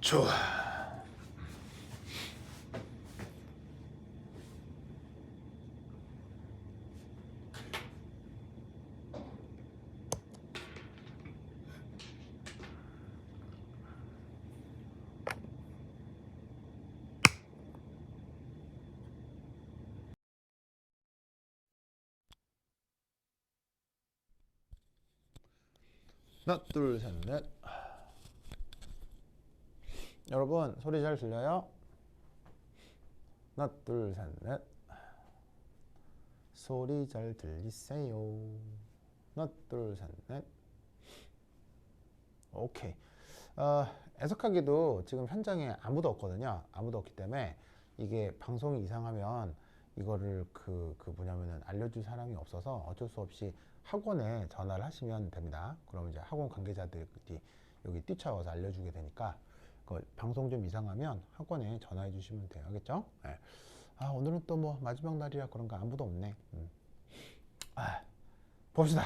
좋아. 하나, 둘, 셋, 넷. 여러분 소리 잘 들려요? 하나, 둘, 셋, 넷. 소리 잘 들리세요? 하나, 둘, 셋, 넷. 오케이. 애석하게도 지금 현장에 아무도 없거든요. 아무도 없기 때문에 이게 방송이 이상하면 이거를 뭐냐면은 알려줄 사람이 없어서 어쩔 수 없이 학원에 전화를 하시면 됩니다. 그러면 이제 학원 관계자들이 여기 뛰쳐와서 알려주게 되니까 방송 좀 이상하면 학원에 전화해 주시면 돼요. 알겠죠? 네. 오늘은 또 뭐 마지막 날이라 그런가 아무도 없네. 봅시다.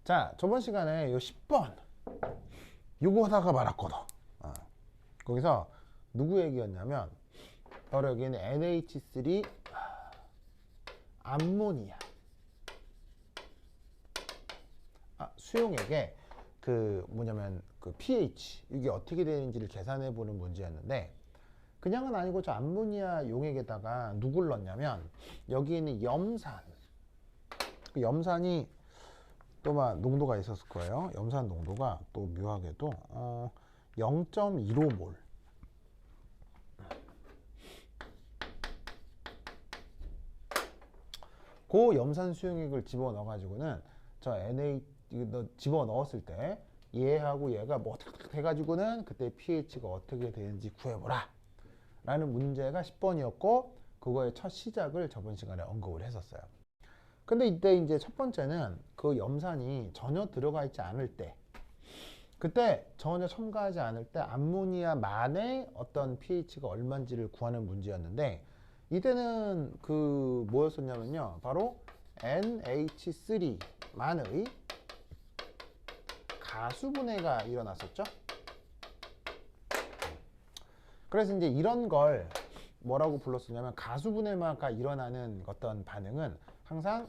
자, 저번 시간에 요 10번 요거 하다가 말았거든. 거기서 누구 얘기였냐면 바로 여기는 NH3 암모니아 수용액에 뭐냐면 pH 이게 어떻게 되는지를 계산해 보는 문제였는데, 그냥은 아니고 저 암모니아 용액에다가 누굴 넣냐면 여기 있는 염산, 그 염산이 또 막 농도가 있었을 거예요. 염산 농도가 또 묘하게도 0.15몰. 그 염산 수용액을 집어넣어 가지고는 저 NA 집어 넣었을 때 얘하고 얘가 뭐 어떻게 해가지고는 그때 pH가 어떻게 되는지 구해보라 라는 문제가 10번이었고 그거의 첫 시작을 저번 시간에 언급을 했었어요. 근데 이때 이제 첫 번째는 그 염산이 전혀 들어가 있지 않을 때, 그때 전혀 첨가하지 않을 때 암모니아만의 어떤 pH가 얼마인지를 구하는 문제였는데, 이때는 그 뭐였었냐면요. 바로 NH3만의 가수분해가 일어났었죠. 그래서 이제 이런 걸 뭐라고 불렀었냐면 가수분해가 일어나는 어떤 반응은 항상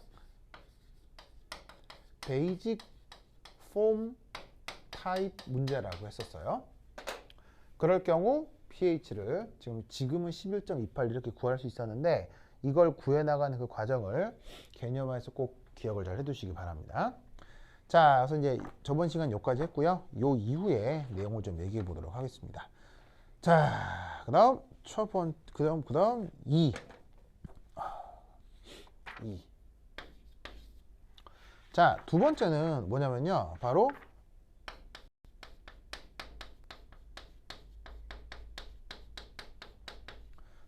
베이직 폼 타입 문제라고 했었어요. 그럴 경우 pH를 지금은 11.28 이렇게 구할 수 있었는데 이걸 구해나가는 그 과정을 개념화해서 꼭 기억을 잘 해두시기 바랍니다. 자, 그래서 이제 저번 시간 여기까지 했고요. 요 이후에 내용을 좀 얘기해 보도록 하겠습니다. 자, 그다음 첫 번째, 그다음 2. 자, 두 번째는 뭐냐면요. 바로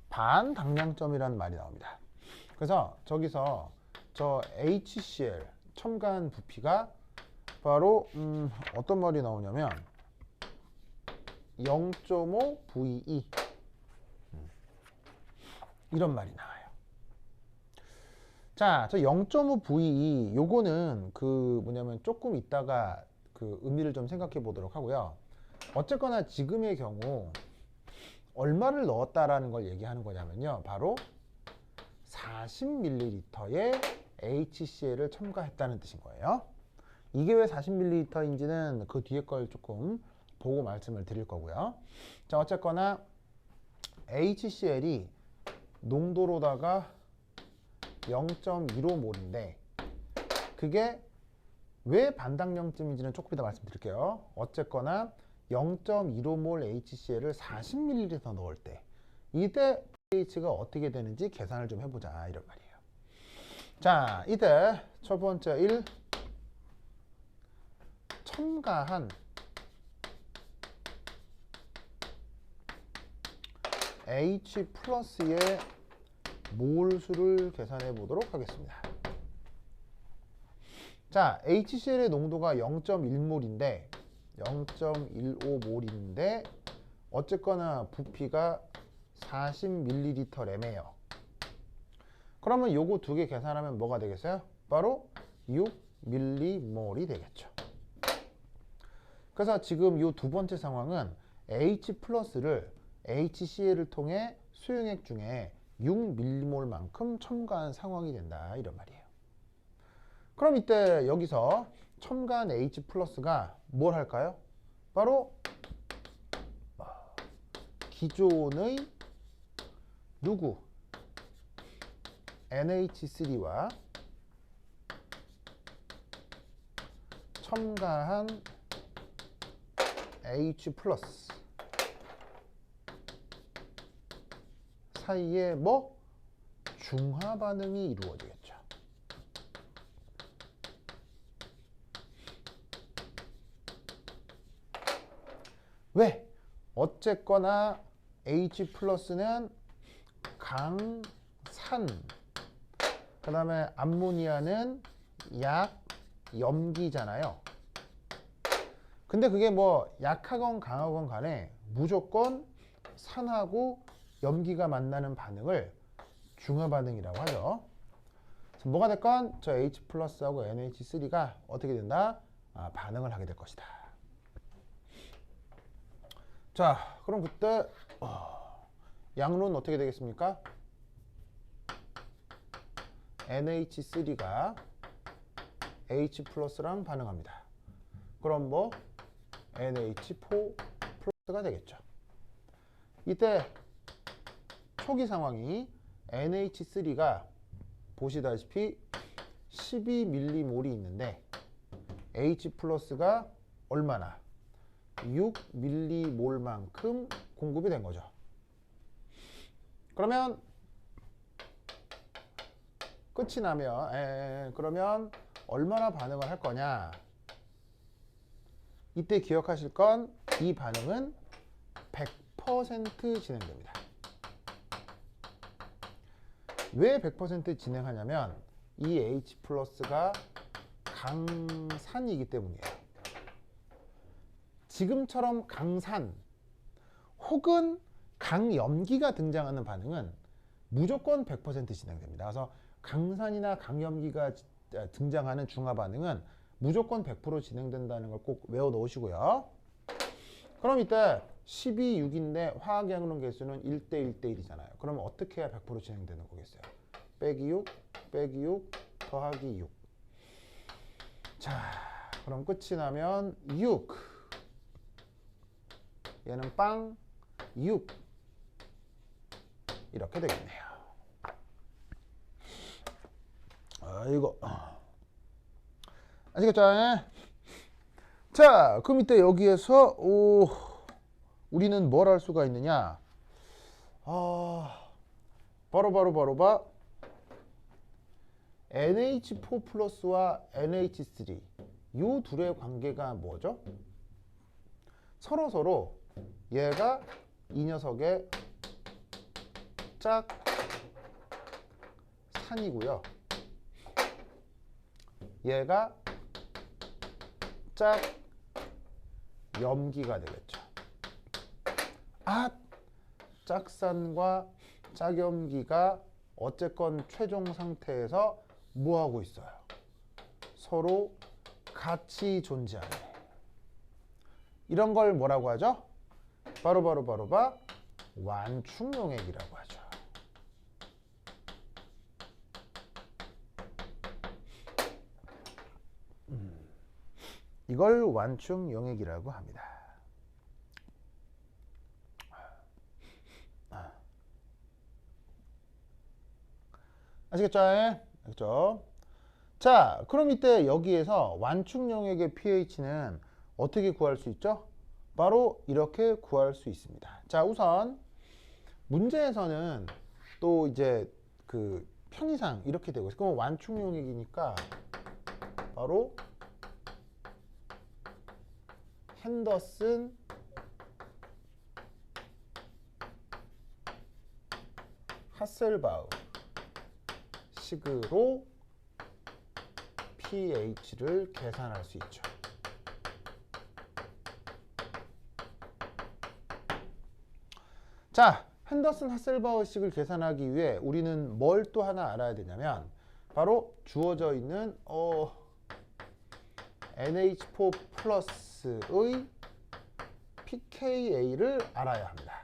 반당량점이라는 말이 나옵니다. 그래서 저기서 저 HCl 첨가한 부피가 바로 어떤 말이 나오냐면 0.5 VE 이런 말이 나와요. 자, 저 0.5 VE 요거는 그 뭐냐면 조금 이따가 그 의미를 좀 생각해 보도록 하고요. 어쨌거나 지금의 경우 얼마를 넣었다라는 걸 얘기하는 거냐면요. 바로 40ml의 HCl을 첨가했다는 뜻인 거예요. 이게 왜 40ml인지는 그 뒤에 걸 조금 보고 말씀을 드릴 거고요. 자, 어쨌거나 HCl이 농도로다가 0.15몰인데 그게 왜 반당량점인지는 조금 이따 말씀드릴게요. 어쨌거나 0.15몰 HCl을 40ml 넣을 때 이때 pH가 어떻게 되는지 계산을 좀 해보자 이런 말이에요. 자, 이때 첫 번째 1 첨가한 H 플러스의 몰수를 계산해 보도록 하겠습니다. 자, HCl의 농도가 0.1몰인데 0.15몰인데 어쨌거나 부피가 40ml래매요. 그러면 요거 두 개 계산하면 뭐가 되겠어요? 바로 6mmol이 되겠죠. 그래서 지금 요 두 번째 상황은 H 플러스를 HCl을 통해 수용액 중에 6mmol만큼 첨가한 상황이 된다 이런 말이에요. 그럼 이때 여기서 첨가한 H 플러스가 뭘 할까요? 바로 기존의 누구? NH3와 첨가한 H 플러스 사이에 뭐? 중화 반응이 이루어지겠죠. 왜? 어쨌거나 H 플러스는 강산, 그 다음에 암모니아는 약염기잖아요. 근데 그게 뭐 약하건 강하건 간에 무조건 산하고 염기가 만나는 반응을 중화 반응이라고 하죠. 그래서 뭐가 됐건 저 H 플러스하고 NH3가 어떻게 된다? 반응을 하게 될 것이다. 자, 그럼 그때 양로는 어떻게 되겠습니까? NH3가 H 플러스랑 반응합니다. 그럼 뭐 NH4 플러스가 되겠죠. 이때 초기 상황이 NH3가 보시다시피 12mmol이 있는데 H 플러스가 얼마나? 6mmol만큼 공급이 된 거죠. 그러면 끝이 나면 그러면 얼마나 반응을 할 거냐? 이때 기억하실 건 이 반응은 100% 진행됩니다. 왜 100% 진행하냐면 이 H 플러스가 강산이기 때문이에요. 지금처럼 강산 혹은 강염기가 등장하는 반응은 무조건 100% 진행됩니다. 그래서 강산이나 강염기가 등장하는 중화 반응은 무조건 100% 진행된다는 걸 꼭 외워 놓으시고요. 그럼 이때 12, 6인데 화학양론 개수는 1대 1대 1이잖아요. 그러면 어떻게 해야 100% 진행되는 거겠어요? 빼기 6, 빼기 6, 더하기 6. 자, 그럼 끝이 나면 6. 얘는 빵, 6. 이렇게 되겠네요. 이거 아시겠죠? 자, 그럼 이때 여기에서 우리는 뭘 할 수가 있느냐? 바로 NH4 플러스와 NH3 이 둘의 관계가 뭐죠? 서로 얘가 이 녀석의 짝산이고요. 얘가 짝염기가 되겠죠. 짝산과 짝염기가 어쨌건 최종 상태에서 뭐하고 있어요? 서로 같이 존재하네. 이런 걸 뭐라고 하죠? 바로 완충용액이라고 하죠. 이걸 완충용액이라고 합니다. 아시겠죠? 알겠죠? 자, 그럼 이때 여기에서 완충용액의 pH는 어떻게 구할 수 있죠? 바로 이렇게 구할 수 있습니다. 자, 우선 문제에서는 또 이제 그 편의상 이렇게 되고 있어요. 그럼 완충용액이니까 바로 핸더슨 하셀바우 식으로 pH를 계산할 수 있죠. 자, 핸더슨 하셀바우 식을 계산하기 위해 우리는 뭘 또 하나 알아야 되냐면 바로 주어져 있는 NH4 플러스의 pKa를 알아야 합니다.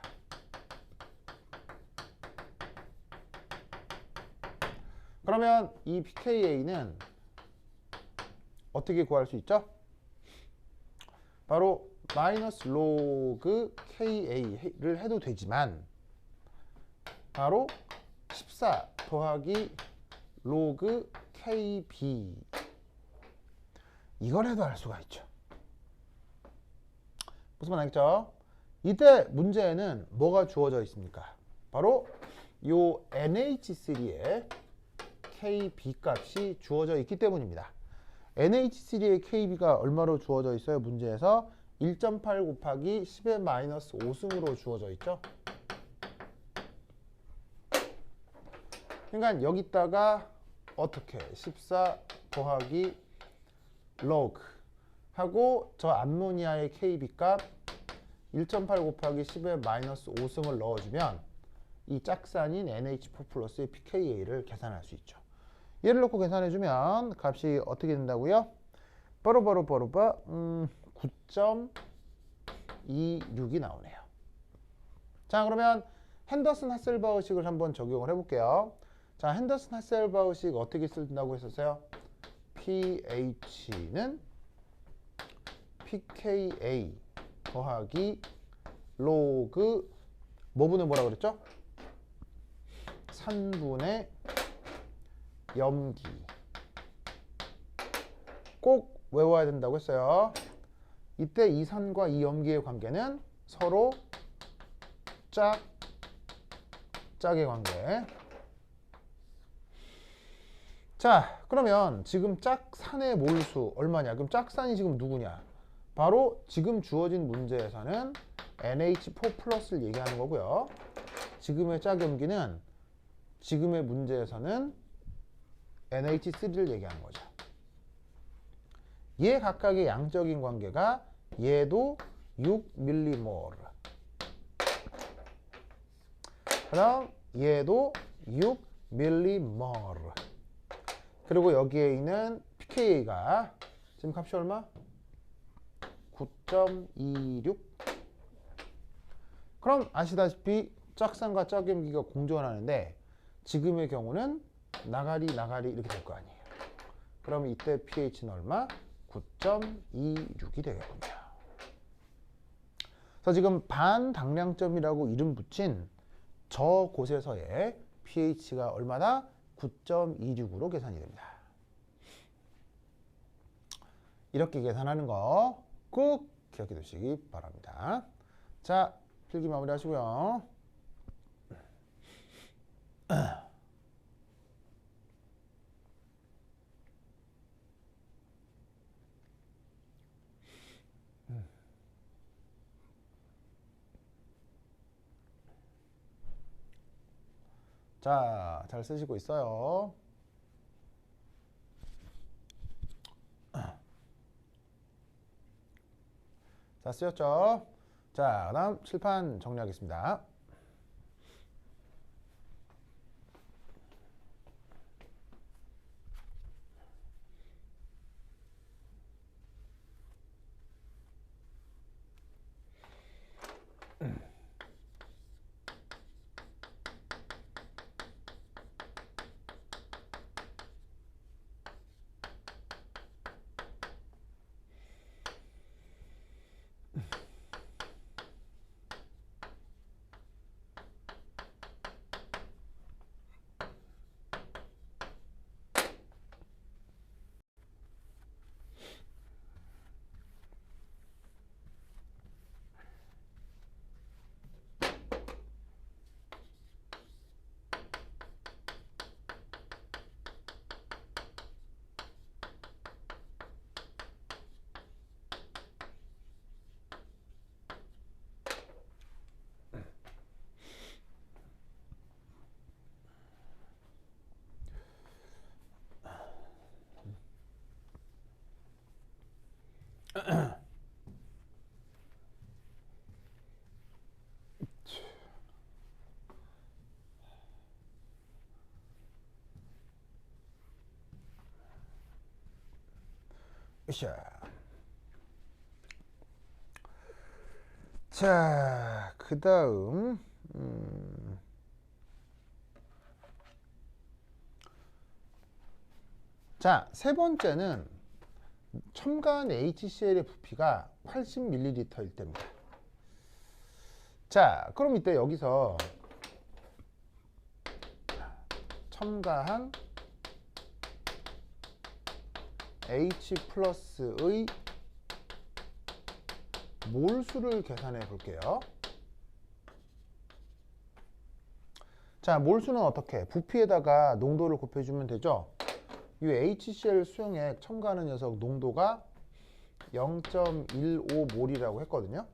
그러면 이 pKa는 어떻게 구할 수 있죠? 바로 마이너스 로그 KA를 해도 되지만 바로 14 더하기 로그 KB 이걸 해도 알 수가 있죠. 무슨 말 알겠죠? 이때 문제에는 뭐가 주어져 있습니까? 바로 요 NH3의 KB 값이 주어져 있기 때문입니다. NH3의 KB가 얼마로 주어져 있어요? 문제에서 1.8 곱하기 10의 마이너스 5승으로 주어져 있죠. 그러니까 여기다가 어떻게 14 더하기 로그 하고 저 암모니아의 KB 값 1.8 곱하기 10의 마이너스 5승을 넣어주면 이 짝산인 NH4 플러스의 pKa를 계산할 수 있죠. 얘를 넣고 계산해주면 값이 어떻게 된다고요? 바로 9.26이 나오네요. 자, 그러면 핸더슨 하셀바우식을 한번 적용을 해볼게요. 자, 핸더슨 하셀바우식 어떻게 쓴다고 했었어요? pH는 pKa 더하기 로그 뭐분의 뭐라 그랬죠? 산분의 염기. 꼭 외워야 된다고 했어요. 이때 이 산과 이 염기의 관계는 서로 짝의 관계. 자, 그러면 지금 짝산의 몰수 얼마냐? 그럼 짝산이 지금 누구냐? 바로 지금 주어진 문제에서는 NH4 플러스를 얘기하는 거고요. 지금의 짝염기는 지금의 문제에서는 NH3를 얘기하는 거죠. 얘 각각의 양적인 관계가 얘도 6mmol, 그다음 얘도 millimole. 그리고 여기에 있는 pKa가 지금 값이 얼마? 9.26. 그럼 아시다시피 짝산과 짝염기가 공존하는데 지금의 경우는 나가리 이렇게 될 거 아니에요. 그러면 이때 pH는 얼마? 9.26이 되겠군요. 그래서 지금 반당량점이라고 이름 붙인 저곳에서의 pH가 얼마다? 9.26으로 계산이 됩니다. 이렇게 계산하는 거 꼭 기억해 두시기 바랍니다. 자, 필기 마무리 하시고요. 자, 잘 쓰시고 있어요. 자, 쓰였죠? 자, 다음 칠판 정리하겠습니다. 자, 그 다음 자, 세 번째는 첨가한 HCl의 부피가 80ml일 때입니다. 자, 그럼 이때 여기서 첨가한 H 플러스의 몰수를 계산해 볼게요. 자, 몰수는 어떻게? 부피에다가 농도를 곱해주면 되죠. 이 HCl 수용액 첨가하는 녀석 농도가 0.15몰이라고 했거든요.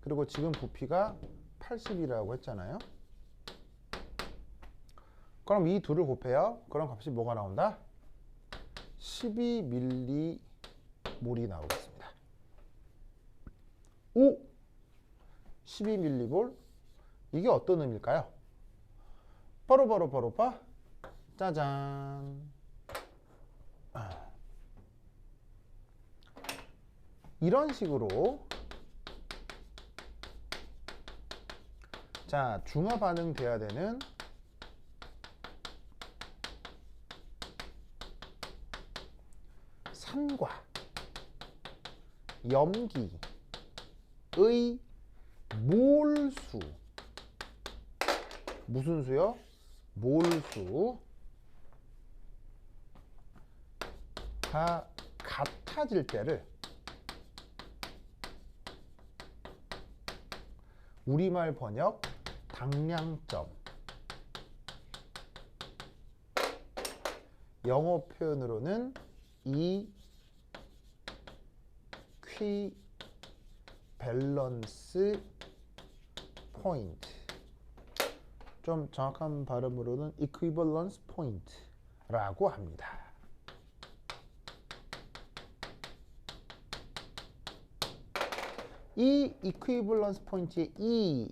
그리고 지금 부피가 80이라고 했잖아요. 그럼 이 둘을 곱해요. 그럼 값이 뭐가 나온다? 12mm몰이 나오겠습니다. 오! 12mm몰? 이게 어떤 의미일까요? 바로 짜잔. 이런 식으로 자, 중화 반응 돼야 되는 산과 염기의 몰수, 무슨 수요? 몰수가 같아질 때를 우리말 번역 당량점, 영어 표현으로는 이퀴밸런스 포인트, 좀 정확한 발음으로는 equivalence point라고 합니다. 이 equivalence point의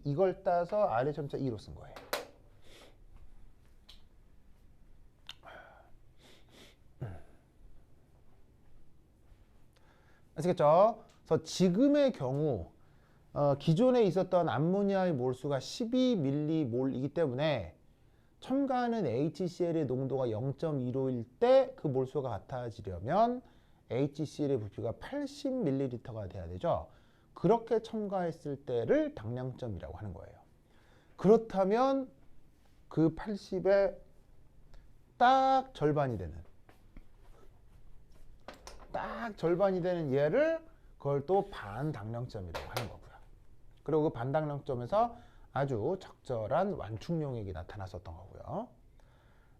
이걸 따서 아래 점자 2로 쓴 거예요. 아시겠죠? 그래서 지금의 경우 기존에 있었던 암모니아의 몰수가 12mm이기 때문에 첨가하는 HCl의 농도가 0.15일 때 그 몰수가 같아지려면 HCl의 부피가 80ml가 돼야 되죠. 그렇게 첨가했을 때를 당량점이라고 하는 거예요. 그렇다면 그 80의 딱 절반이 되는 얘를 그걸 또 반당량점이라고 하는 거고요. 그리고 그 반당량점에서 아주 적절한 완충용액이 나타났었던 거고요.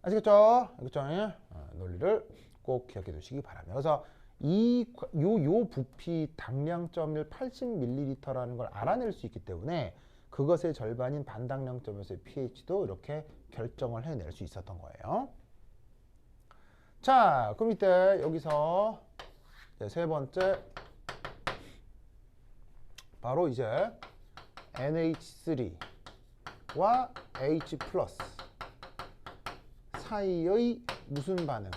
아시겠죠? 알겠죠? 논리를 꼭 기억해 두시기 바랍니다. 그래서 요 부피 당량점을 80ml라는 걸 알아낼 수 있기 때문에 그것의 절반인 반당량점에서의 pH도 이렇게 결정을 해낼 수 있었던 거예요. 자, 그럼 이때 여기서 세 번째 바로 이제 NH3와 H 플러스 사이의 무슨 반응?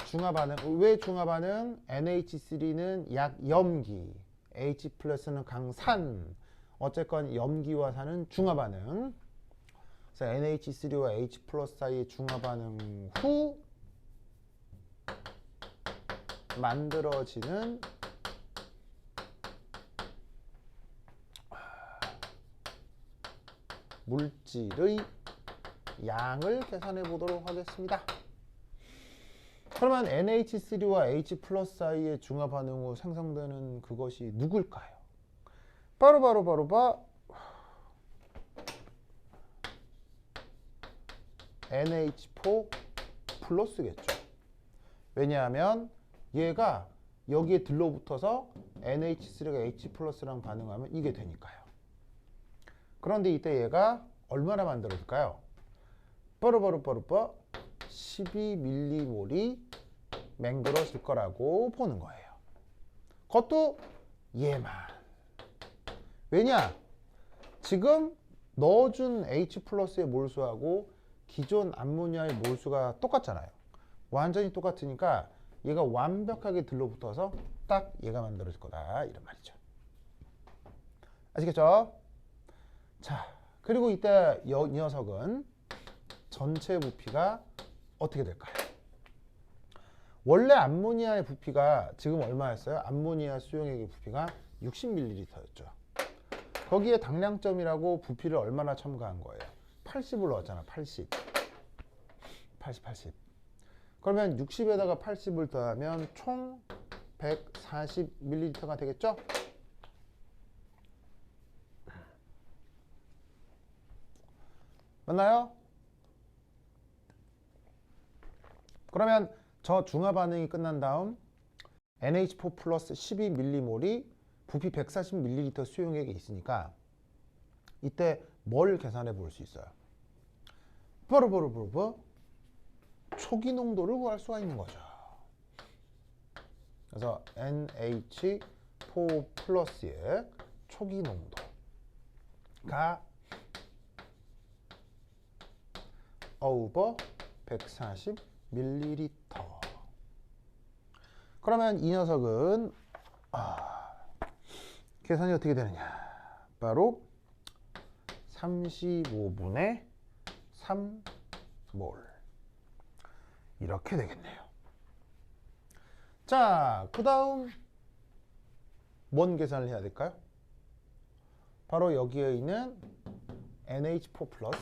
중화 반응. 왜 중화 반응? NH3는 약염기, H 플러스는 강산. 어쨌건 염기와 산은 중화 반응. 그래서 NH3와 H 플러스 사이의 중화 반응 후 만들어지는 물질의 양을 계산해 보도록 하겠습니다. 그러면 NH3와 H 플러스 사이의 중화 반응 후 생성되는 그것이 누굴까요? 바로 NH4 플러스겠죠. 왜냐하면 얘가 여기에 들러붙어서 NH3가 H 플러스랑 반응하면 이게 되니까요. 그런데 이때 얘가 얼마나 만들어질까요? 바로 12mmol이 맹글어질 거라고 보는 거예요. 그것도 얘만. 왜냐? 지금 넣어준 H 플러스의 몰수하고 기존 암모니아의 몰수가 똑같잖아요. 완전히 똑같으니까 얘가 완벽하게 들러붙어서 딱 얘가 만들어질 거다 이런 말이죠. 아시겠죠? 자, 그리고 이때 이 녀석은 전체 부피가 어떻게 될까요? 원래 암모니아의 부피가 지금 얼마였어요? 암모니아 수용액의 부피가 60ml였죠. 거기에 당량점이라고 부피를 얼마나 첨가한 거예요? 80을 넣었잖아. 80. 그러면 60에다가 80을 더하면 총 140ml가 되겠죠? 맞나요? 그러면 저 중화 반응이 끝난 다음 NH4 플러스 12mmol이 부피 140ml 수용액이 있으니까 이때 뭘 계산해 볼 수 있어요? 바로 초기 농도를 구할 수가 있는 거죠. 그래서 NH4 플러스의 초기 농도가 over 140ml. 그러면 이 녀석은 계산이 어떻게 되느냐? 바로 35분의 3몰 이렇게 되겠네요. 자, 그 다음 뭔 계산을 해야 될까요? 바로 여기에 있는 NH4 플러스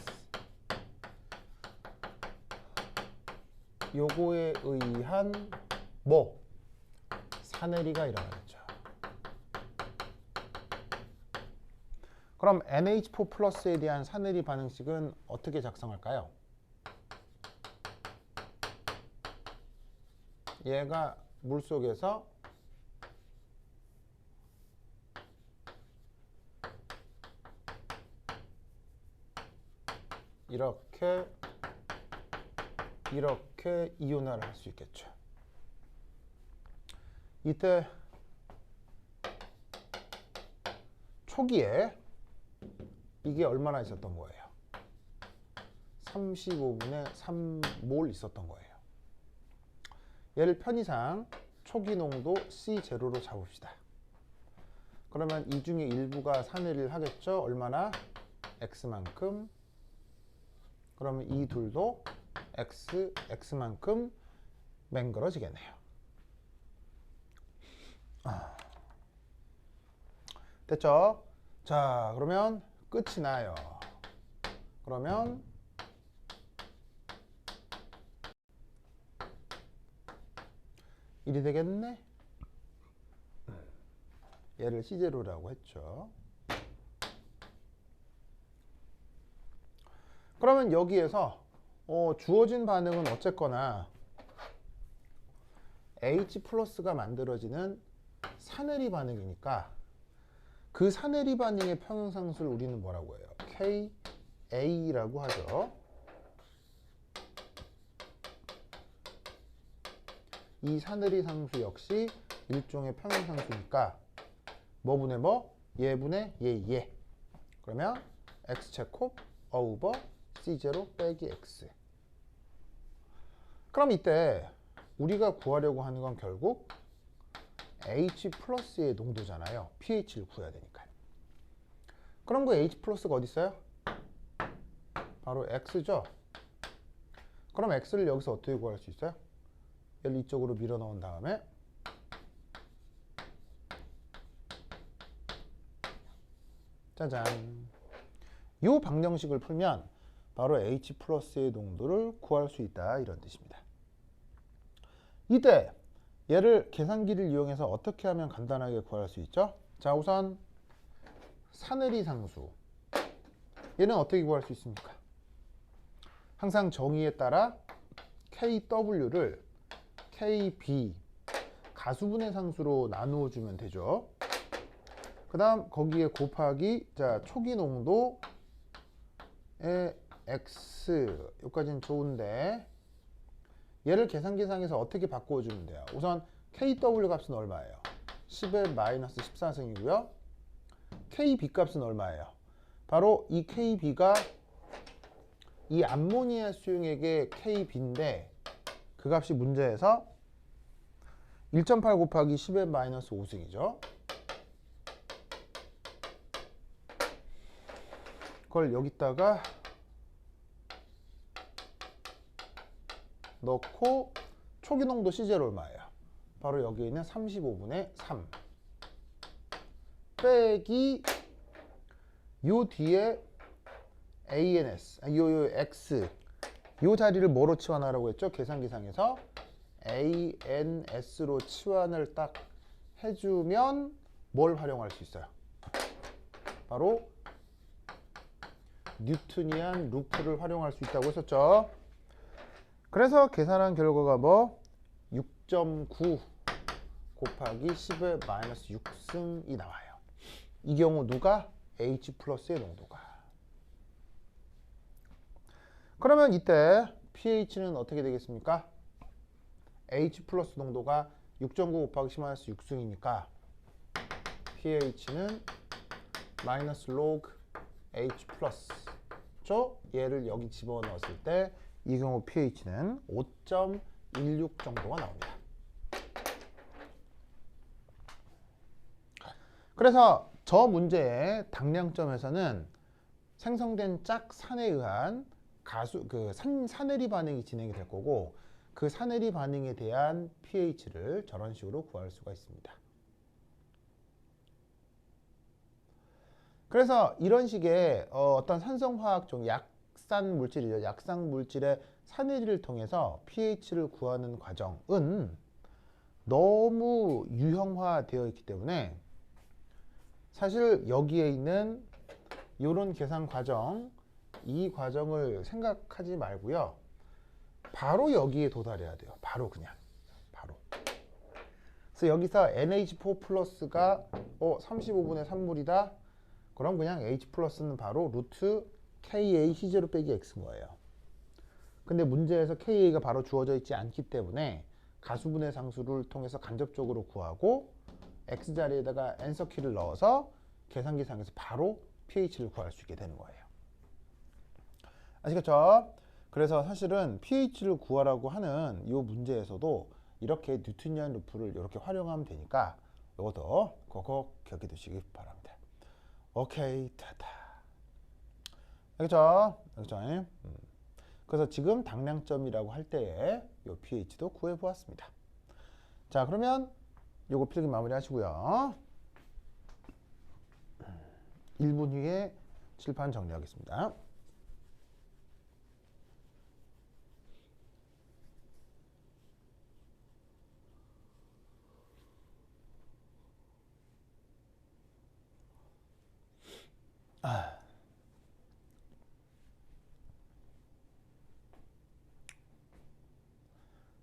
요거에 의한 산해리가 일어나겠죠. 그럼 NH4 플러스에 대한 산해리 반응식은 어떻게 작성할까요? 얘가 물속에서 이렇게 이온화를 할 수 있겠죠. 이때 초기에 이게 얼마나 있었던 거예요? 35분의 3몰 있었던 거예요. 얘를 편의상 초기 농도 C0로 잡읍시다. 그러면 이 중에 일부가 산해를 하겠죠. 얼마나? X만큼. 그러면 이 둘도 X만큼 맹그러지겠네요. 됐죠? 자, 그러면 끝이 나요. 그러면 일이 되겠네? 얘를 C0라고 했죠. 그러면 여기에서 주어진 반응은 어쨌거나 H 플러스가 만들어지는 사내리 반응이니까 그 사내리 반응의 평형상수를 우리는 뭐라고 해요? KA라고 하죠. 이 사내리 상수 역시 일종의 평형상수니까 뭐분의 뭐? 얘분의 얘. 그러면 X제곱 오버 C0 빼기 X. 그럼 이때 우리가 구하려고 하는 건 결국 H 플러스의 농도잖아요. pH를 구해야 되니까. 그럼 그 H 플러스가 어디 있어요? 바로 X죠. 그럼 X를 여기서 어떻게 구할 수 있어요? 얘를 이쪽으로 밀어 넣은 다음에 짜잔. 이 방정식을 풀면 바로 H 플러스의 농도를 구할 수 있다, 이런 뜻입니다. 이때 얘를 계산기를 이용해서 어떻게 하면 간단하게 구할 수 있죠? 자, 우선 사내리 상수, 얘는 어떻게 구할 수 있습니까? 항상 정의에 따라 KW를 KB 가수분해 상수로 나누어 주면 되죠. 그 다음 거기에 곱하기, 자, 초기 농도의 X, 여기까지는 좋은데 얘를 계산기상에서 어떻게 바꿔주면 돼요? 우선 KW 값은 얼마예요? 10의 마이너스 14승이고요. KB 값은 얼마예요? 바로 이 KB가 이 암모니아 수용액의 KB인데 그 값이 문제에서 1.8 곱하기 10의 마이너스 5승이죠. 그걸 여기다가 넣고 초기 농도 C0 얼마예요? 바로 여기 있는 35분의 3 빼기 요 뒤에 ANS, 요 X, 요 자리를 뭐로 치환하라고 했죠? 계산기상에서 ANS로 치환을 딱 해주면 뭘 활용할 수 있어요? 바로 뉴트니안 루프를 활용할 수 있다고 했었죠. 그래서 계산한 결과가 뭐? 6.9 곱하기 10의 마이너스 6승이 나와요. 이 경우 누가? H 플러스의 농도가. 그러면 이때 pH는 어떻게 되겠습니까? H 플러스 농도가 6.9 곱하기 10 마이너스 6승이니까 pH는 마이너스 로그 H 플러스죠? 얘를 여기 집어넣었을 때 이 경우 pH는 5.16 정도가 나옵니다. 그래서 저 문제의 당량점에서는 생성된 짝산에 의한 산내리 반응이 진행이 될 거고 그 산내리 반응에 대한 pH를 저런 식으로 구할 수가 있습니다. 그래서 이런 식의 어떤 산성화학종, 약산 물질이죠. 약산 물질의 산내리를 통해서 pH를 구하는 과정은 너무 유형화되어 있기 때문에 사실 여기에 있는 이런 계산 과정, 이 과정을 생각하지 말고요. 바로 여기에 도달해야 돼요. 바로 그냥. 바로. 그래서 여기서 NH4 플러스가 35분의 3물이다. 그럼 그냥 H 플러스는 바로 루트 KA C0 빼기 X인 거예요. 근데 문제에서 KA가 바로 주어져 있지 않기 때문에 가수분해 상수를 통해서 간접적으로 구하고 X 자리에다가 앤서 키를 넣어서 계산기상에서 바로 pH를 구할 수 있게 되는 거예요. 아시겠죠? 그래서 사실은 pH를 구하라고 하는 이 문제에서도 이렇게 뉴트니안 루프를 이렇게 활용하면 되니까 이것도 꼭 기억해 두시기 바랍니다. 오케이, 됐다. 알겠죠? 알겠죠? 그래서 지금 당량점이라고 할 때에 이 pH도 구해 보았습니다. 자, 그러면 요거 필기 마무리 하시고요. 1분 후에 칠판 정리하겠습니다.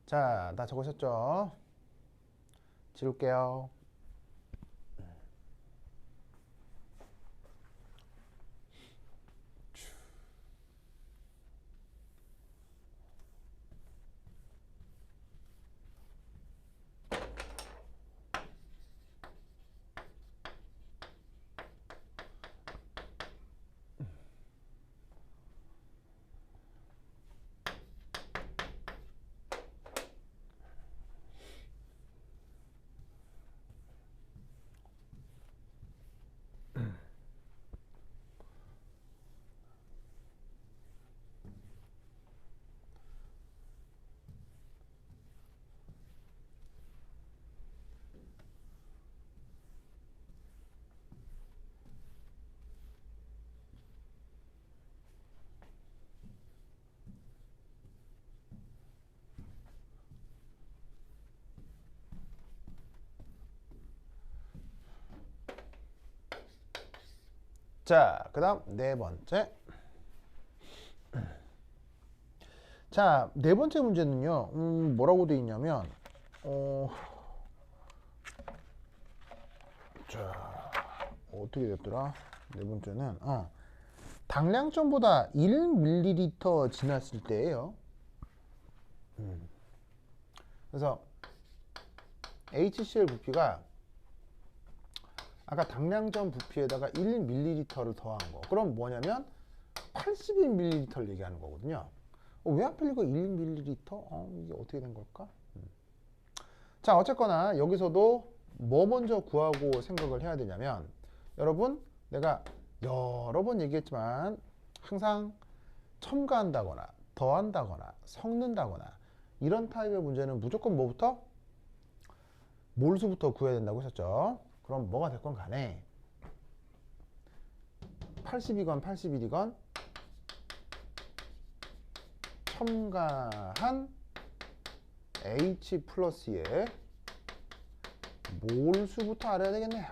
자, 다 적으셨죠? 지울게요. 자, 그 다음 네 번째. 자, 네 번째 문제는요, 뭐라고 되어 있냐면, 자, 어떻게 됐더라? 네 번째는, 당량점보다 1ml 지났을 때예요. 그래서 HCl 부피가 아까 당량점 부피에다가 1ml를 더한 거. 그럼 뭐냐면 81ml를 얘기하는 거거든요. 왜 하필 이거 1ml? 이게 어떻게 된 걸까? 자, 어쨌거나 여기서도 뭐 먼저 구하고 생각을 해야 되냐면, 여러분, 내가 여러 번 얘기했지만 항상 첨가한다거나 더한다거나 섞는다거나 이런 타입의 문제는 무조건 뭐부터? 몰수부터 구해야 된다고 했었죠. 그럼 뭐가 됐건 간에 80이건 81이건 첨가한 H 플러스의 몰수부터 알아야 되겠네요.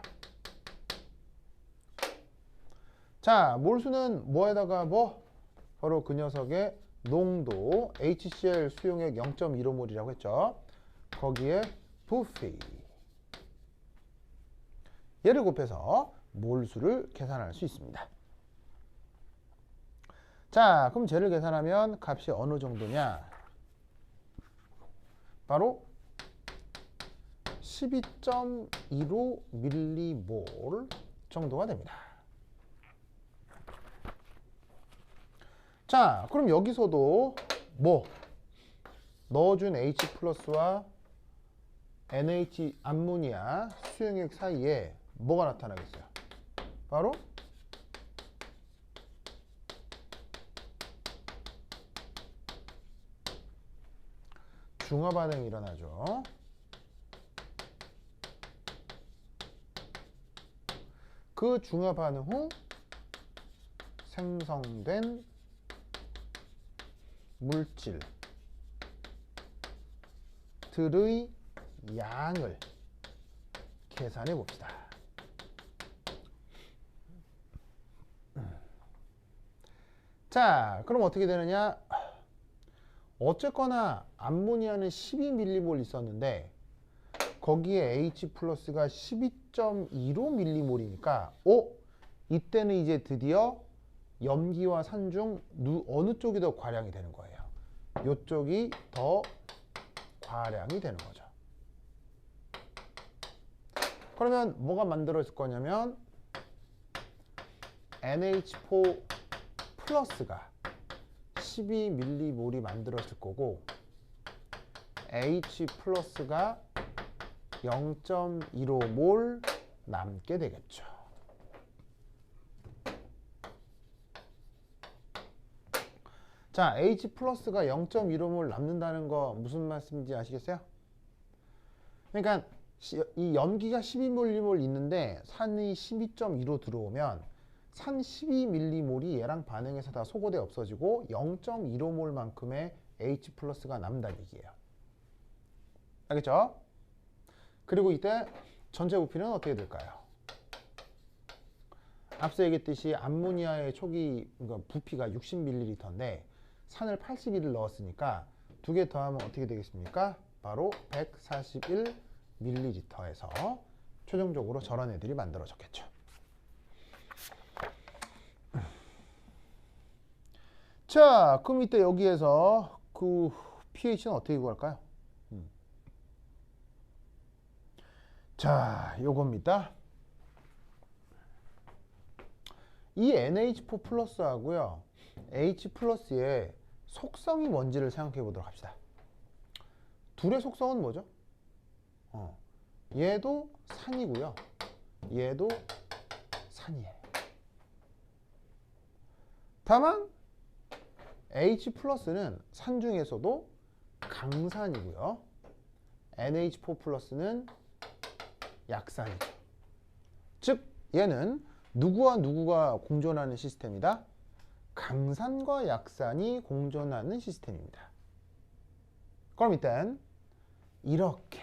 자, 몰수는 뭐에다가 바로 그 녀석의 농도 HCl 수용액 0.15몰이라고 했죠. 거기에 부피 얘를 곱해서 몰수를 계산할 수 있습니다. 자, 그럼 쟤를 계산하면 값이 어느 정도냐? 바로 12.15mmol 정도가 됩니다. 자, 그럼 여기서도 넣어준 H 플러스와 NH 암모니아 수용액 사이에 뭐가 나타나겠어요? 바로 중화 반응이 일어나죠. 그 중화 반응 후 생성된 물질들의 양을 계산해 봅시다. 자, 그럼 어떻게 되느냐? 어쨌거나 암모니아는 12mmol 있었는데 거기에 H 플러스가 12.15mmol이니까 이때는 이제 드디어 염기와 산 중 어느 쪽이 더 과량이 되는 거예요. 이쪽이 더 과량이 되는 거죠. 그러면 뭐가 만들어질 거냐면 NH4 플러스가 12mmol이 만들어질 거고 H 플러스가 0.15몰 남게 되겠죠. 자, H 플러스가 0.15몰 남는다는 거 무슨 말씀인지 아시겠어요? 그러니까 이 염기가 12mm몰 있는데 산이 12.2로 들어오면 산 12mm몰이 얘랑 반응해서 다 소거돼 없어지고 0.15몰만큼의 H 플러스가 남는다는 얘기예요. 알겠죠? 그리고 이때 전체 부피는 어떻게 될까요? 앞서 얘기했듯이 암모니아의 초기 그러니까 부피가 60ml인데 산을 81을 넣었으니까 두 개 더하면 어떻게 되겠습니까? 바로 141ml에서 최종적으로 저런 애들이 만들어졌겠죠. 자, 그럼 이때 여기에서 그 pH는 어떻게 구할까요? 자, 요겁니다. 이 NH4 플러스하고요, H 플러스의 속성이 뭔지를 생각해 보도록 합시다. 둘의 속성은 뭐죠? 얘도 산이고요, 얘도 산이에요. 다만 H 플러스는 산 중에서도 강산이고요, NH4 플러스는 약산이죠. 즉 얘는 누구와 누구가 공존하는 시스템이다? 강산과 약산이 공존하는 시스템입니다. 그럼 일단 이렇게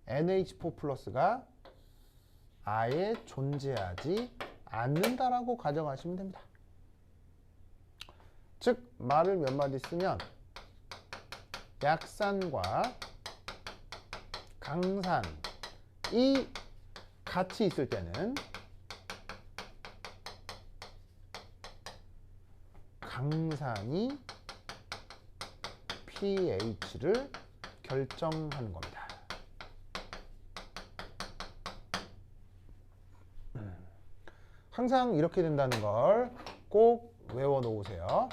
NH4 플러스가 아예 존재하지 않는다라고 가정하시면 됩니다. 즉 말을 몇 마디 쓰면 약산과 강산이 같이 있을 때는 강산이 pH를 결정하는 겁니다. 항상 이렇게 된다는 걸 꼭 외워 놓으세요.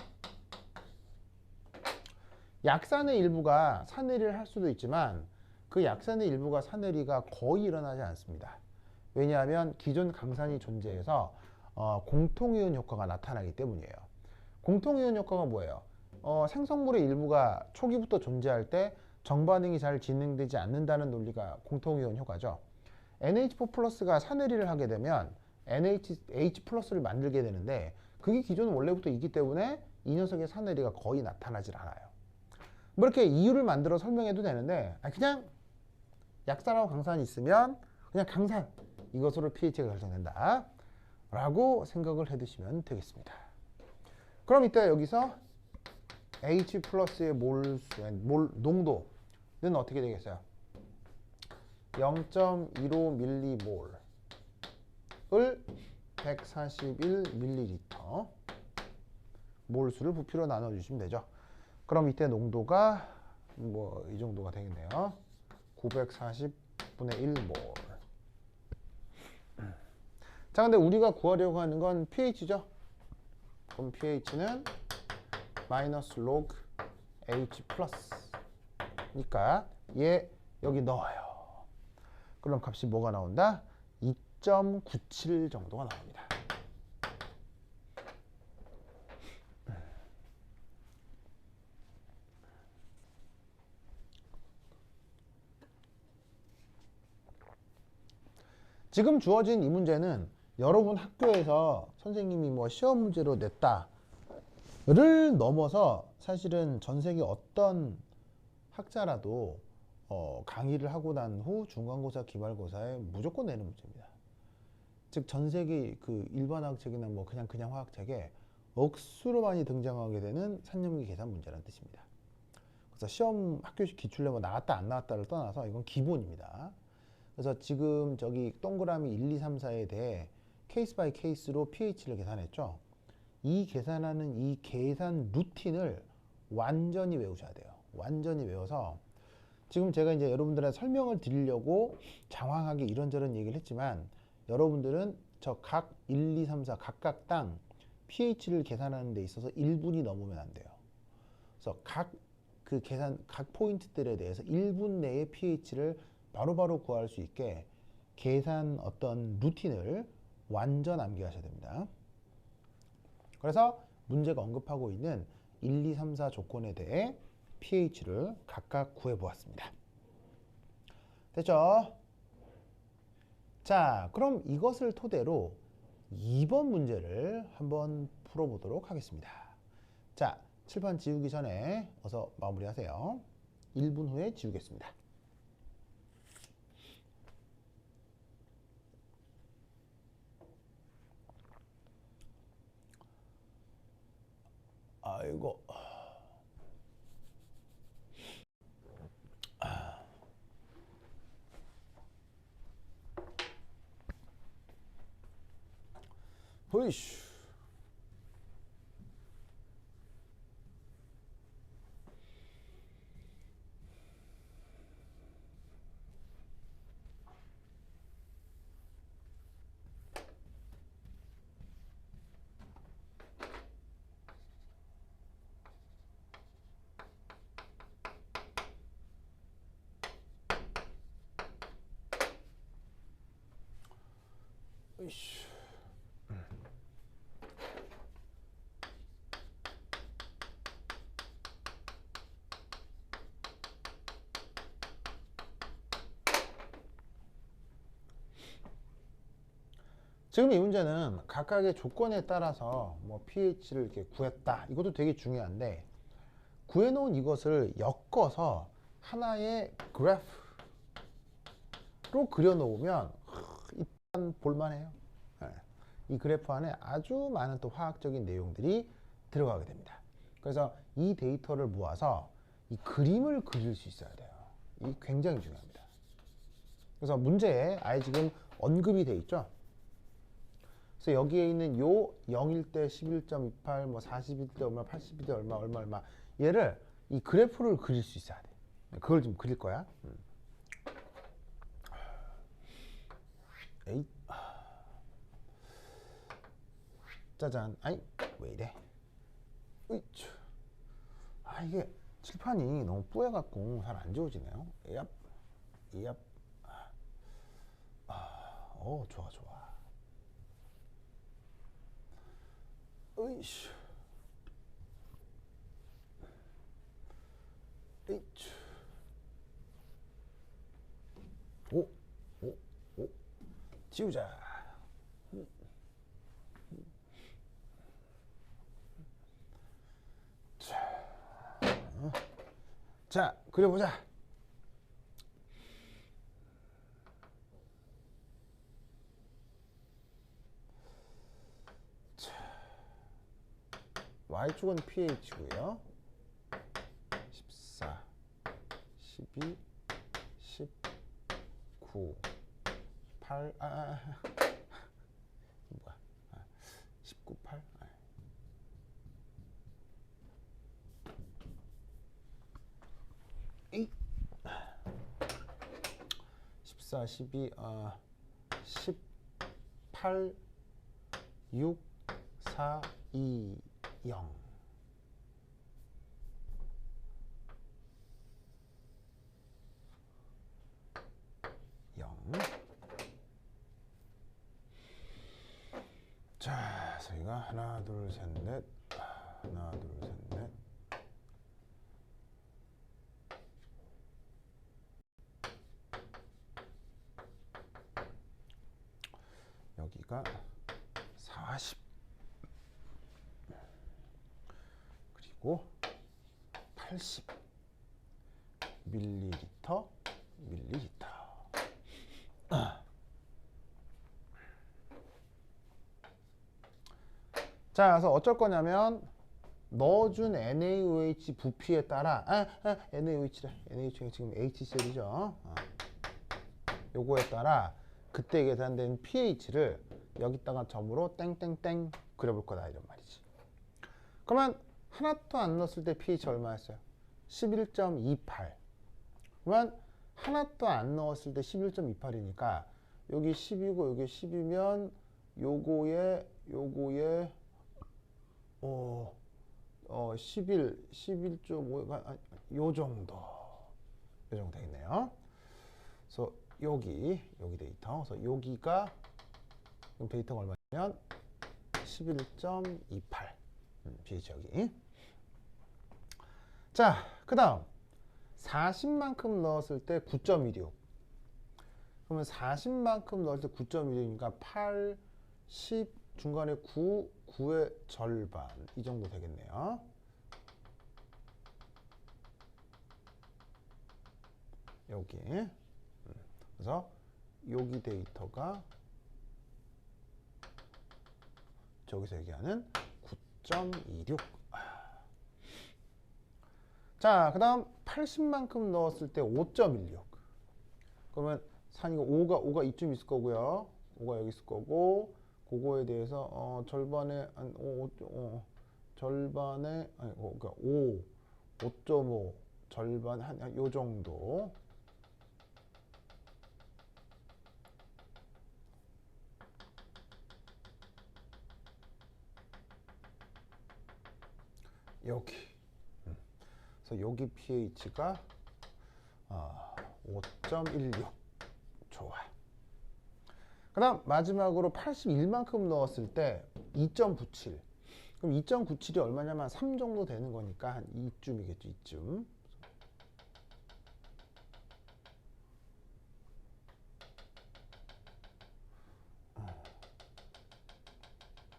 약산의 일부가 산해리를 할 수도 있지만 그 약산의 일부가 산해리가 거의 일어나지 않습니다. 왜냐하면 기존 강산이 존재해서 공통이온 효과가 나타나기 때문이에요. 공통이온 효과가 뭐예요? 생성물의 일부가 초기부터 존재할 때 정반응이 잘 진행되지 않는다는 논리가 공통이온 효과죠. NH4 플러스가 산해리를 하게 되면 H 플러스를 만들게 되는데 그게 기존은 원래부터 있기 때문에 이 녀석의 산해리가 거의 나타나질 않아요. 뭐 이렇게 이유를 만들어 설명해도 되는데 그냥 약산하고 강산이 있으면 그냥 강산 이것으로 pH가 결정된다 라고 생각을 해 두시면 되겠습니다. 그럼 이때 여기서 H 플러스의 몰 농도는 어떻게 되겠어요? 0.15mm몰을 141ml 몰수를 부피로 나눠주시면 되죠. 그럼 이때 농도가 뭐 이 정도가 되겠네요. 940분의 1몰. 자, 근데 우리가 구하려고 하는 건 pH죠. 그럼 pH는 마이너스 로그 H 플러스니까 얘 여기 넣어요. 그럼 값이 뭐가 나온다? 2.97 정도가 나옵니다. 지금 주어진 이 문제는 여러분 학교에서 선생님이 뭐 시험 문제로 냈다를 넘어서 사실은 전 세계 어떤 학자라도 강의를 하고 난 후 중간고사, 기말고사에 무조건 내는 문제입니다. 즉 전 세계 그 일반 화학책이나 뭐 그냥 화학책에 억수로 많이 등장하게 되는 산염기 계산 문제라는 뜻입니다. 그래서 시험 학교식 기출례 뭐 나왔다 안 나왔다를 떠나서 이건 기본입니다. 그래서 지금 저기 동그라미 1, 2, 3, 4에 대해 케이스 바이 케이스로 pH를 계산했죠. 이 계산하는 이 계산 루틴을 완전히 외우셔야 돼요. 완전히 외워서 지금 제가 이제 여러분들한테 설명을 드리려고 장황하게 이런저런 얘기를 했지만 여러분들은 저 각 1, 2, 3, 4 각각 땅 pH를 계산하는 데 있어서 1분이 넘으면 안 돼요. 그래서 각 포인트들에 대해서 1분 내에 pH를 바로바로 구할 수 있게 계산 어떤 루틴을 완전 암기하셔야 됩니다. 그래서 문제가 언급하고 있는 1, 2, 3, 4 조건에 대해 pH를 각각 구해보았습니다. 됐죠? 자, 그럼 이것을 토대로 2번 문제를 한번 풀어보도록 하겠습니다. 자, 칠판 지우기 전에 어서 마무리하세요. 1분 후에 지우겠습니다. 아이고. 호이씨. 호이씨. 지금 이 문제는 각각의 조건에 따라서 뭐 pH를 이렇게 구했다. 이것도 되게 중요한데 구해놓은 이것을 엮어서 하나의 그래프로 그려놓으면 일단 볼만해요. 이 그래프 안에 아주 많은 또 화학적인 내용들이 들어가게 됩니다. 그래서 이 데이터를 모아서 이 그림을 그릴 수 있어야 돼요. 이 굉장히 중요합니다. 그래서 문제에 아예 지금 언급이 돼 있죠. 그래서 여기에 있는 요 0일 때 11.28, 뭐 40일 때 얼마, 80일 때 얼마 얘를 이 그래프를 그릴 수 있어야 돼. 그걸 좀 그릴 거야. 에이. 짜잔. 아이, 왜 이래? 으이쭈. 아, 이게 칠판이 너무 뿌여갖고 잘 안 지워지네요. 얍, 얍. 좋아, 좋아. 으이씨. 으이쭈. 오, 지우자. 자, 그려보자. 자, Y축은 pH고요. 14, 12, 19, 8, 뭐야? 19, 8. 14, 12, 18, 6, 4, 2, 0. 자, 저희가 하나, 둘, 셋, 넷. 하나, 둘, 셋, 넷. 여기가 40. 그리고 80 밀리리터. 자, 그래서 어쩔 거냐면 넣어준 NaOH 부피에 따라 NaOH래. NaOH가 지금 HCl이죠. 요거에 따라 그때 계산된 pH를 여기다가 점으로 땡땡땡 그려볼 거다 이런 말이지. 그러면 하나도 안 넣었을 때 pH 얼마였어요? 11.28. 그러면 하나도 안 넣었을 때 11.28이니까 여기 10이고 여기 10이면 요거에 11.5가 요 정도 되겠네요. 그래서 여기 데이터. 그래서 여기가 데이터가 얼마냐면 11.28 pH 여기. 자, 그다음 40만큼 넣었을 때 9.16. 그러면 40만큼 넣었을 때 9.16이니까 8, 10 중간에 9, 9의 절반 이 정도 되겠네요. 여기. 그래서 여기 데이터가 저기서 얘기하는 9.26. 자, 그 다음 80만큼 넣었을 때 5.16. 그러면 산이가 5가 이쯤 있을 거고요. 5가 여기 있을 거고, 그거에 대해서 절반에 한 절반에 아니 그러니까 5.5 절반 한 요 정도. 여기. 그래서 여기 pH가 5.16. 좋아. 그 다음 마지막으로 81만큼 넣었을 때 2.97. 그럼 2.97이 얼마냐면 3 정도 되는 거니까 한 이쯤이겠죠. 이쯤.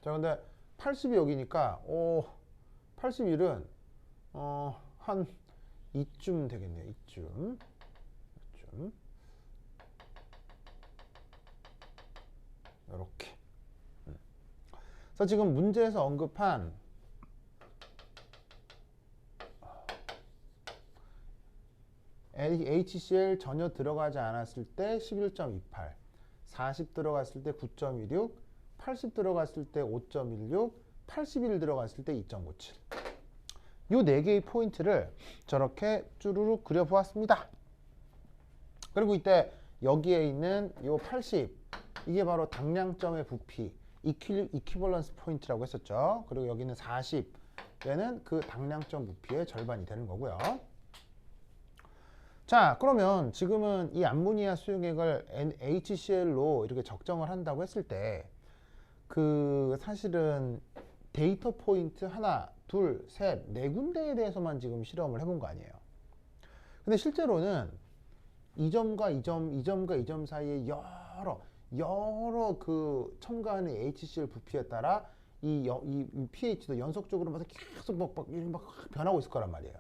자, 근데 80이 여기니까 81은 한 이쯤 되겠네요. 이쯤. 이렇게. 그래서 지금 문제에서 언급한 HCl 전혀 들어가지 않았을 때 11.28, 40 들어갔을 때 9.16, 80 들어갔을 때 5.16, 81 들어갔을 때 2.57. 요 4개의 포인트를 저렇게 쭈루룩 그려보았습니다. 그리고 이때 여기에 있는 요 80, 이게 바로 당량점의 부피, 이퀴벌런스 포인트라고 했었죠. 그리고 여기는 40, 얘는 그 당량점 부피의 절반이 되는 거고요. 자, 그러면 지금은 이 암모니아 수용액을 HCl로 이렇게 적정을 한다고 했을 때 그 사실은 데이터 포인트 하나, 둘, 셋, 네 군데에 대해서만 지금 실험을 해본 거 아니에요. 근데 실제로는 이 점과 이 점과 이 점 사이에 여러 그 첨가하는 HCl 부피에 따라 이 pH도 연속적으로 막 계속 막 변하고 있을 거란 말이에요.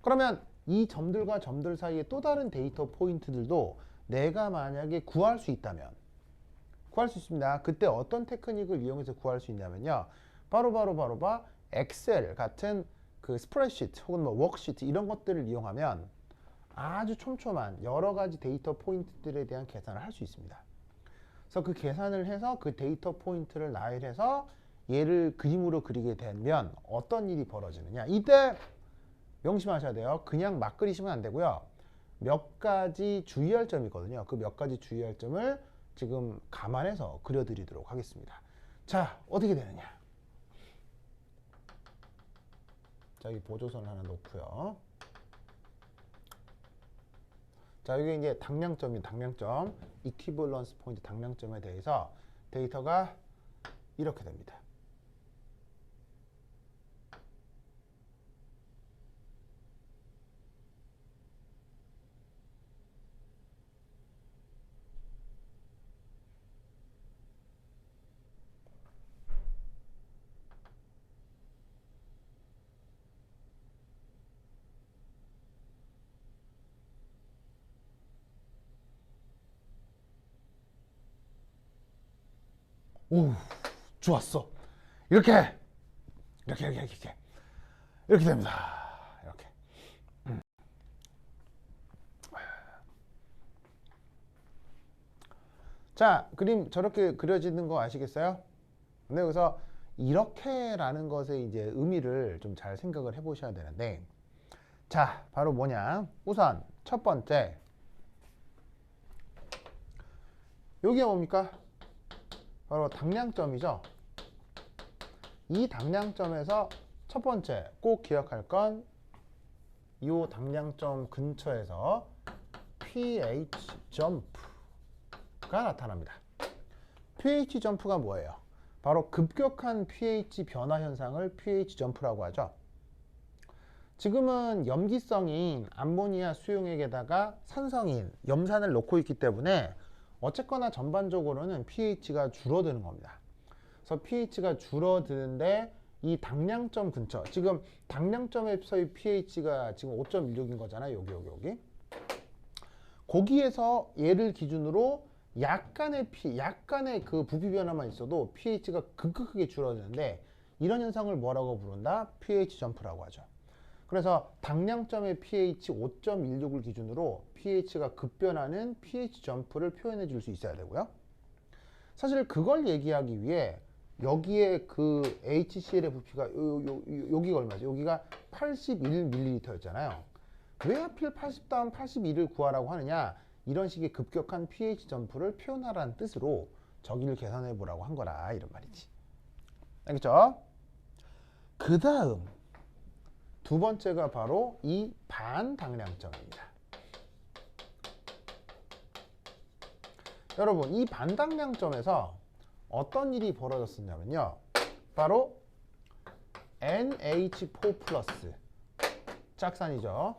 그러면 이 점들과 점들 사이에 또 다른 데이터 포인트들도 내가 만약에 구할 수 있다면 구할 수 있습니다. 그때 어떤 테크닉을 이용해서 구할 수 있냐면요. 바로 엑셀 같은 그 스프레드시트 혹은 뭐 워크시트 이런 것들을 이용하면 아주 촘촘한 여러 가지 데이터 포인트들에 대한 계산을 할 수 있습니다. 그래서 그 계산을 해서 그 데이터 포인트를 나열해서 얘를 그림으로 그리게 되면 어떤 일이 벌어지느냐. 이때 명심하셔야 돼요. 그냥 막 그리시면 안 되고요. 몇 가지 주의할 점이 있거든요. 그 몇 가지 주의할 점을 지금 감안해서 그려드리도록 하겠습니다. 자, 어떻게 되느냐. 자, 여기 보조선 하나 놓고요. 자, 여기 이제 당량점, 이퀴벌런스 포인트 당량점에 대해서 데이터가 이렇게 됩니다. 오, 좋았어. 이렇게 됩니다. 이렇게. 자, 그림 저렇게 그려지는 거 아시겠어요? 네, 그래서 이렇게라는 것의 이제 의미를 좀 잘 생각을 해보셔야 되는데, 자, 바로 뭐냐? 우선 첫 번째, 여기가 뭡니까? 바로 당량점이죠. 이 당량점에서 첫 번째 꼭 기억할 건 이 당량점 근처에서 pH 점프가 나타납니다. pH 점프가 뭐예요? 바로 급격한 pH 변화 현상을 pH 점프라고 하죠. 지금은 염기성인 암모니아 수용액에다가 산성인 염산을 넣고 있기 때문에 어쨌거나 전반적으로는 pH가 줄어드는 겁니다. 그래서 pH가 줄어드는데 이 당량점 근처, 지금 당량점에서의 pH가 지금 5.16인 거잖아요. 여기. 거기에서 얘를 기준으로 약간의 그 부피 변화만 있어도 pH가 급격하게 줄어드는데 이런 현상을 뭐라고 부른다? pH 점프라고 하죠. 그래서 당량점의 pH 5.16을 기준으로 pH가 급변하는 pH 점프를 표현해 줄 수 있어야 되고요. 사실 그걸 얘기하기 위해 여기에 그 HCl의 부피가 여기가 얼마죠? 여기가 81ml였잖아요. 왜 하필 80 다음 81을 구하라고 하느냐? 이런 식의 급격한 pH 점프를 표현하라는 뜻으로 저기를 계산해 보라고 한 거라 이런 말이지. 알겠죠? 그 다음 두 번째가 바로 이 반당량점입니다. 여러분, 이 반당량점에서 어떤 일이 벌어졌었냐면요. 바로 NH4 플러스 짝산이죠.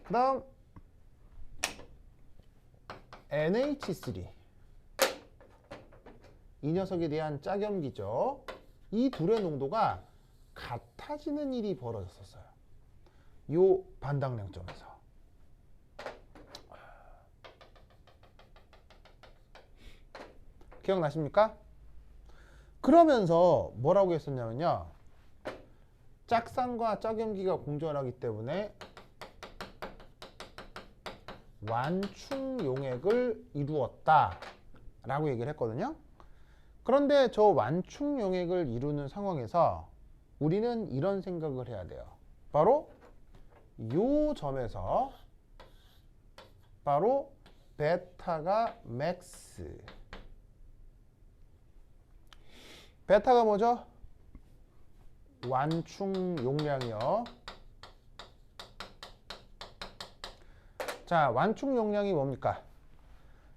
그 다음 NH3 이 녀석에 대한 짝염기죠. 이 둘의 농도가 같아지는 일이 벌어졌었어요. 요 반당량점에서. 기억나십니까? 그러면서 뭐라고 했었냐면요. 짝산과 짝염기가 공존하기 때문에 완충용액을 이루었다 라고 얘기를 했거든요. 그런데 저 완충용액을 이루는 상황에서 우리는 이런 생각을 해야 돼요. 바로 요 점에서 바로 베타가 맥스. 베타가 뭐죠? 완충 용량이요. 자, 완충 용량이 뭡니까?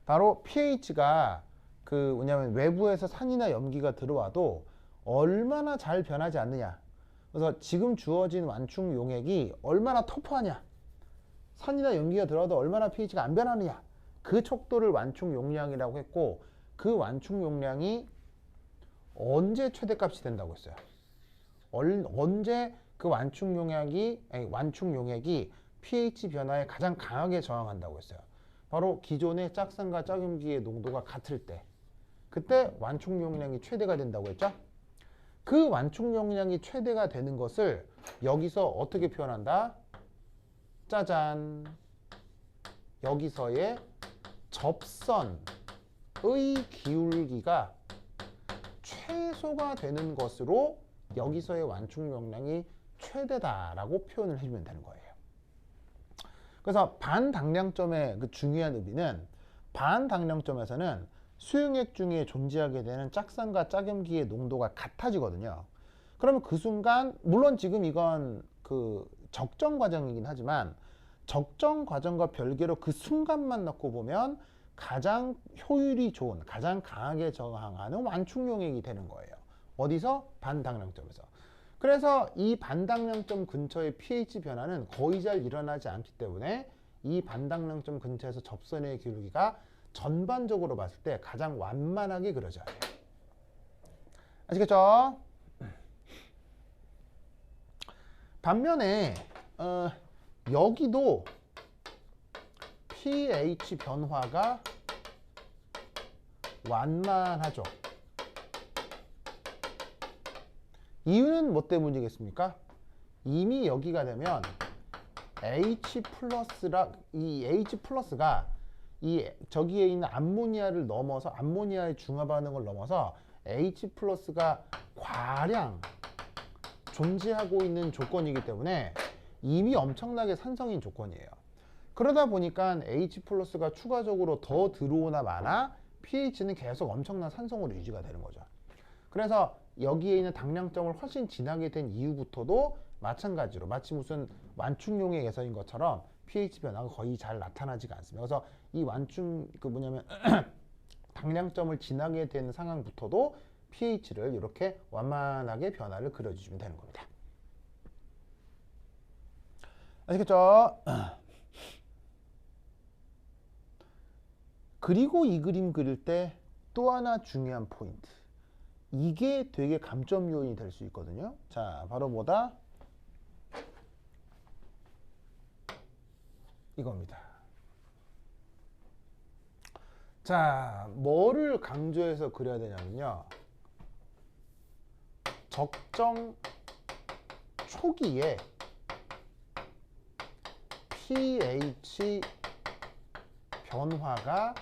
바로 pH가 뭐냐면 외부에서 산이나 염기가 들어와도 얼마나 잘 변하지 않느냐. 그래서 지금 주어진 완충 용액이 얼마나 터프하냐. 산이나 염기가 들어와도 얼마나 pH가 안 변하느냐. 그 척도를 완충 용량이라고 했고, 그 완충 용량이 언제 최대값이 된다고 했어요? 언제 그 완충 용액이 pH 변화에 가장 강하게 저항한다고 했어요? 바로 기존의 짝산과 짝염기의 농도가 같을 때, 그때 완충 용량이 최대가 된다고 했죠? 그 완충 용량이 최대가 되는 것을 여기서 어떻게 표현한다? 짜잔! 여기서의 접선의 기울기가 최소가 되는 것으로 여기서의 완충 용량이 최대다라고 표현을 해주면 되는 거예요. 그래서 반당량점의 그 중요한 의미는 반당량점에서는 수용액 중에 존재하게 되는 짝산과 짝염기의 농도가 같아지거든요. 그러면 그 순간, 물론 지금 이건 그 적정 과정이긴 하지만 적정 과정과 별개로 그 순간만 놓고 보면 가장 효율이 좋은, 가장 강하게 저항하는 완충용액이 되는 거예요. 어디서? 반당량점에서. 그래서 이 반당량점 근처의 pH 변화는 거의 잘 일어나지 않기 때문에 이 반당량점 근처에서 접선의 기울기가 전반적으로 봤을 때 가장 완만하게 그려져야 돼요. 아시겠죠? 반면에 여기도 pH 변화가 완만하죠. 이유는 뭐 때문이겠습니까? 이미 여기가 되면 H 플러스가 이 저기에 있는 암모니아를 넘어서, 암모니아의 중화 반응을 넘어서 H 플러스가 과량 존재하고 있는 조건이기 때문에 이미 엄청나게 산성인 조건이에요. 그러다 보니까 H 플러스가 추가적으로 더 들어오나 마나 pH는 계속 엄청난 산성으로 유지가 되는 거죠. 그래서 여기에 있는 당량점을 훨씬 지나게 된 이후부터도 마찬가지로 마치 무슨 완충용의 예서인 것처럼 pH 변화가 거의 잘 나타나지가 않습니다. 그래서 이 완충 그 뭐냐면 당량점을 지나게 된 상황부터도 pH를 이렇게 완만하게 변화를 그려주시면 되는 겁니다. 아시겠죠? 그리고 이 그림 그릴 때 또 하나 중요한 포인트. 이게 되게 감점 요인이 될 수 있거든요. 자, 바로 뭐다? 이겁니다. 자, 뭐를 강조해서 그려야 되냐면요. 적정 초기에 pH 변화가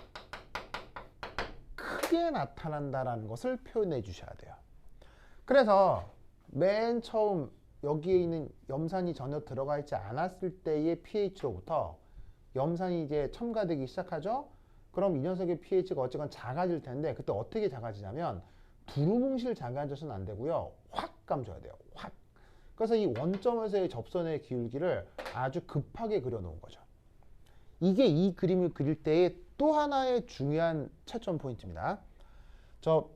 크게 나타난다라는 것을 표현해 주셔야 돼요. 그래서 맨 처음 여기에 있는 염산이 전혀 들어가 있지 않았을 때의 pH로부터 염산이 이제 첨가되기 시작하죠. 그럼 이 녀석의 pH가 어쨌건 작아질 텐데 그때 어떻게 작아지냐면 두루뭉실 작아져서는 안 되고요. 확 감줘야 돼요. 확. 그래서 이 원점에서의 접선의 기울기를 아주 급하게 그려놓은 거죠. 이게 이 그림을 그릴 때의 또 하나의 중요한 채점 포인트입니다. 저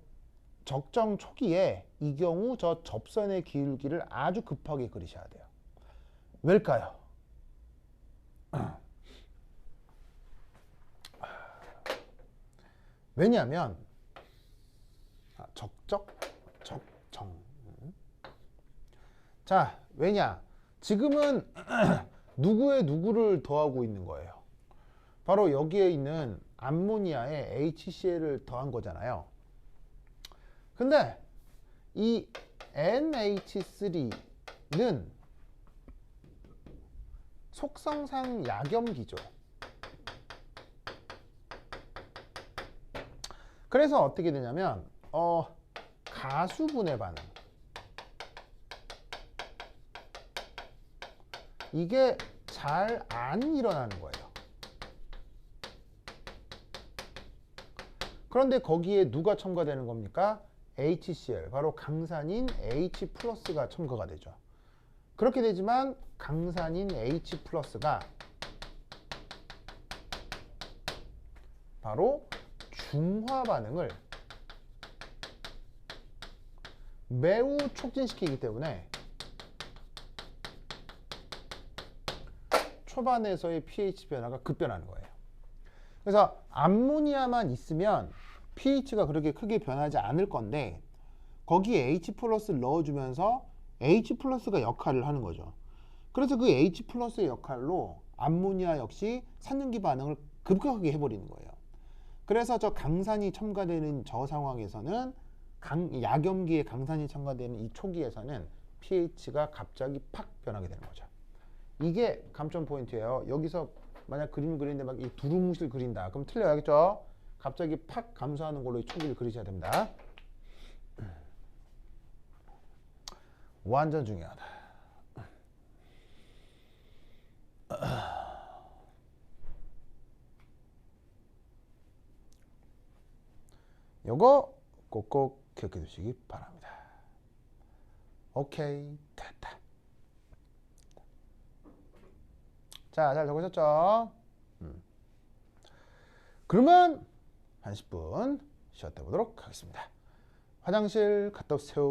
적정 초기에 이 경우 저 접선의 기울기를 아주 급하게 그리셔야 돼요. 왜일까요? 왜냐하면 적정. 자, 왜냐? 지금은 누구에 누구를 더하고 있는 거예요. 바로 여기에 있는 암모니아에 HCl을 더한 거잖아요. 근데 이 NH3는 속성상 약염기죠. 그래서 어떻게 되냐면 가수분해 반응, 이게 잘 안 일어나는 거예요. 그런데 거기에 누가 첨가되는 겁니까? HCl, 바로 강산인 H+가 첨가가 되죠. 그렇게 되지만 강산인 H+가 바로 중화 반응을 매우 촉진시키기 때문에 초반에서의 pH 변화가 급변하는 거예요. 그래서 암모니아만 있으면 pH가 그렇게 크게 변하지 않을 건데 거기에 H+를 넣어주면서 H+가 역할을 하는 거죠. 그래서 그 H+의 역할로 암모니아 역시 산염기 반응을 급격하게 해버리는 거예요. 그래서 저 강산이 첨가되는 저 상황에서는 약염기에 강산이 첨가되는 이 초기에서는 pH가 갑자기 팍 변하게 되는 거죠. 이게 감점 포인트예요. 여기서 만약 그림 그리는데 막 이 두루뭉실 그린다. 그럼 틀려야겠죠? 갑자기 팍 감소하는 걸로 초기를 그리셔야 됩니다. 완전 중요하다. 요거 꼭꼭 기억해 두시기 바랍니다. 오케이, 됐다. 자, 잘 적으셨죠? 그러면 한 10분 쉬었다 보도록 하겠습니다. 화장실 갔다 오세요.